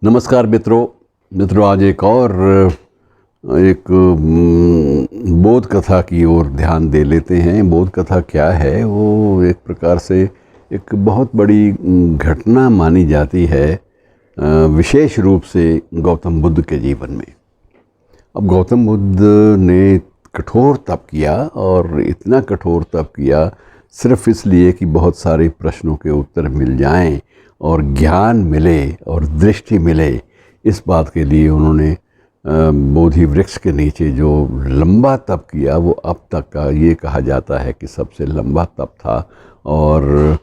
नमस्कार मित्रों आज एक बोध कथा की ओर ध्यान दे लेते हैं। बोध कथा क्या है? वो एक प्रकार से एक बहुत बड़ी घटना मानी जाती है, विशेष रूप से गौतम बुद्ध के जीवन में। अब गौतम बुद्ध ने कठोर तप किया, और इतना कठोर तप किया सिर्फ इसलिए कि बहुत सारे प्रश्नों के उत्तर मिल जाएं और ज्ञान मिले और दृष्टि मिले। इस बात के लिए उन्होंने बोधि वृक्ष के नीचे जो लंबा तप किया, वो अब तक का ये कहा जाता है कि सबसे लंबा तप था। और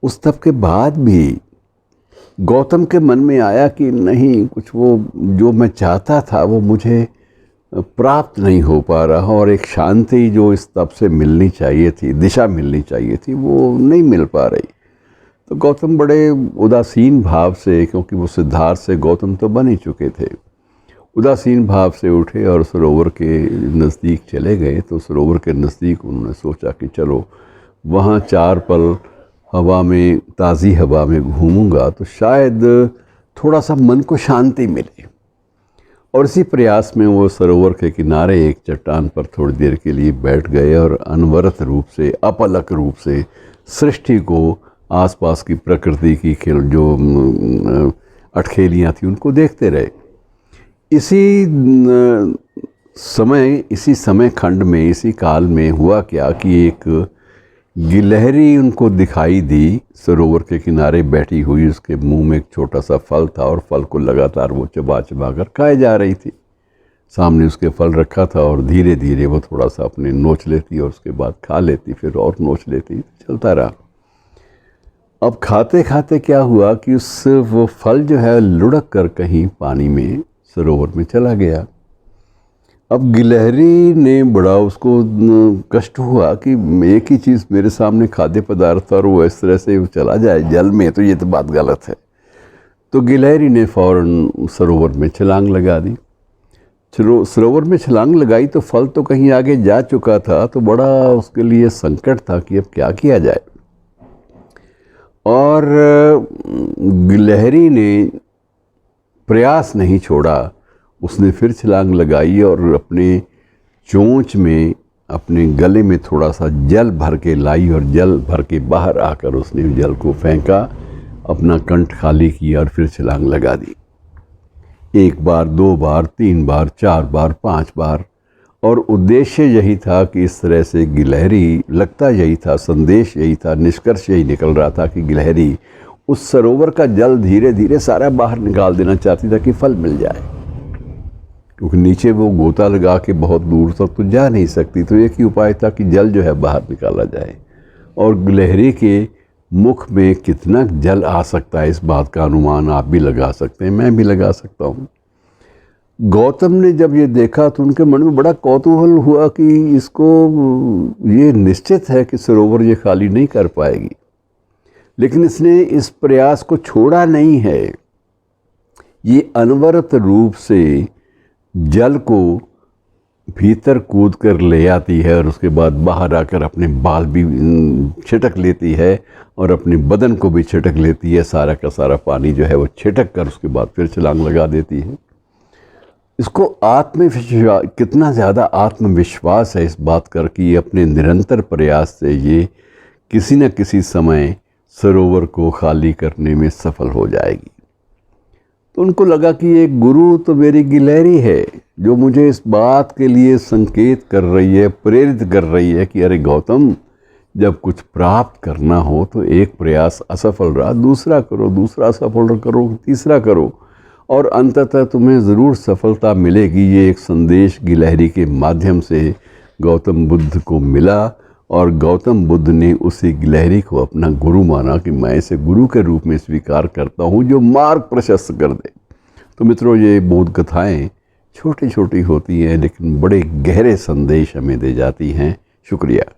उस तप के बाद भी गौतम के मन में आया कि नहीं, कुछ वो जो मैं चाहता था वो मुझे प्राप्त नहीं हो पा रहा, और एक शांति जो इस तप से मिलनी चाहिए थी, दिशा मिलनी चाहिए थी, वो नहीं मिल पा रही। तो गौतम बड़े उदासीन भाव से, क्योंकि वो सिद्धार्थ से गौतम तो बन ही चुके थे, उदासीन भाव से उठे और सरोवर के नज़दीक चले गए। तो सरोवर के नज़दीक उन्होंने सोचा कि चलो वहाँ 4 पल हवा में, ताज़ी हवा में घूमूंगा तो शायद थोड़ा सा मन को शांति मिले। और इसी प्रयास में वो सरोवर के किनारे एक चट्टान पर थोड़ी देर के लिए बैठ गए और अनवरत रूप से, अपलक रूप से सृष्टि को, आसपास की प्रकृति की जो अटखेलियाँ थी, उनको देखते रहे। इसी समय खंड में, इसी काल में हुआ क्या कि एक गिलहरी उनको दिखाई दी, सरोवर के किनारे बैठी हुई। उसके मुंह में एक छोटा सा फल था और फल को लगातार वो चबा चबा कर खाए जा रही थी। सामने उसके फल रखा था और धीरे धीरे वो थोड़ा सा अपने नोच लेती और उसके बाद खा लेती, फिर और नोच लेती, चलता रहा। अब खाते खाते क्या हुआ कि वो फल जो है लुढ़क कर कहीं पानी में, सरोवर में चला गया। अब गिलहरी ने बड़ा उसको कष्ट हुआ कि एक ही चीज़ मेरे सामने खाद्य पदार्थ और वो इस तरह से चला जाए जल में, तो ये तो बात गलत है। तो गिलहरी ने फ़ौरन सरोवर में छलांग लगा दी। सरोवर में छलांग लगाई तो फल तो कहीं आगे जा चुका था, तो बड़ा उसके लिए संकट था कि अब क्या किया जाए। और गिलहरी ने प्रयास नहीं छोड़ा, उसने फिर छलांग लगाई और अपने चोंच में, अपने गले में थोड़ा सा जल भर के लाई और जल भर के बाहर आकर उसने जल को फेंका, अपना कंठ खाली किया और फिर छलांग लगा दी। 1 बार, 2 बार, 3 बार, 4 बार, 5 बार। और उद्देश्य यही था कि इस तरह से गिलहरी, लगता यही था, संदेश यही था, निष्कर्ष यही निकल रहा था कि गिलहरी उस सरोवर का जल धीरे धीरे सारा बाहर निकाल देना चाहती था कि फल मिल जाए, क्योंकि नीचे वो गोता लगा के बहुत दूर तक तो जा नहीं सकती। तो एक ही उपाय था कि जल जो है बाहर निकाला जाए। और गिलहरी के मुख में कितना जल आ सकता है, इस बात का अनुमान आप भी लगा सकते हैं, मैं भी लगा सकता हूँ। गौतम ने जब ये देखा तो उनके मन में बड़ा कौतूहल हुआ कि इसको, ये निश्चित है कि सरोवर ये खाली नहीं कर पाएगी। लेकिन इसने इस प्रयास को छोड़ा नहीं है। ये अनवरत रूप से जल को भीतर कूद कर ले आती है और उसके बाद बाहर आकर अपने बाल भी छिटक लेती है और अपने बदन को भी छिटक लेती है। सारा का सारा पानी जो है वो छिटक कर उसके बाद फिर छलांग लगा देती है। इसको आत्मविश्वास, कितना ज़्यादा आत्मविश्वास है इस बात कर कि अपने निरंतर प्रयास से ये किसी न किसी समय सरोवर को खाली करने में सफल हो जाएगी। तो उनको लगा कि एक गुरु तो मेरी गिलहरी है, जो मुझे इस बात के लिए संकेत कर रही है, प्रेरित कर रही है कि अरे गौतम, जब कुछ प्राप्त करना हो तो एक प्रयास असफल रहा, दूसरा करो, दूसरा सफल करो, तीसरा करो, और अंततः तुम्हें ज़रूर सफलता मिलेगी। ये एक संदेश गिलहरी के माध्यम से गौतम बुद्ध को मिला, और गौतम बुद्ध ने उसी गिलहरी को अपना गुरु माना कि मैं इसे गुरु के रूप में स्वीकार करता हूँ, जो मार्ग प्रशस्त कर दे। तो मित्रों, ये बोध कथाएँ छोटी छोटी होती हैं, लेकिन बड़े गहरे संदेश हमें दे जाती हैं। शुक्रिया।